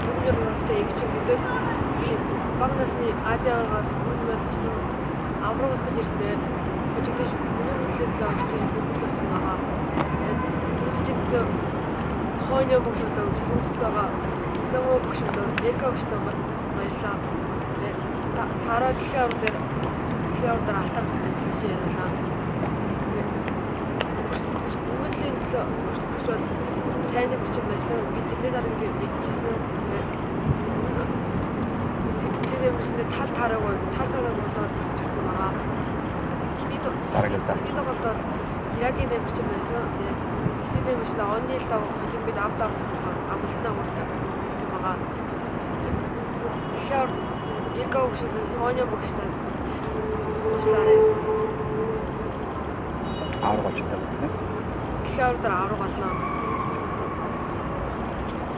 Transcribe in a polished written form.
Төвний гуравтай эгчин гэдэг би бага насны Азийн аргаас хүрмэл авсан аврагах гэж ирсэнээр хожигдож үнэн мэдлээ төлөө хожигдож хөрвүүлсэн байгаа. Тус тэмцээ хойно бохиолоо солонгостойгоо Исамо бохиолоо Эрка өгчтэй баярлаа. Тараа дэлхийн авар дээр алтан амжилт яриулаа. Үнэндээ төлөө өрсөлдөгч бол сайн бичин байсан. Би тэрний дараагийн мэдчихсэн. Тэгээд мэдээ тал тараг болоод хожигдсан байгаа. Дараагийн тоглолтод Ирагийн нэмэрчин байсан. Тэгээд ихний нэмэрчтэй онны л давах хөлөнгөж авд авах болохоор амлалтнаа хүрсэн байгаа. Тэгэхээр Эрка өгчтэй хойно бохиолтой уучлаарай. Авраг болж байгаа тийм. Тэгэхээр авраг боллоо.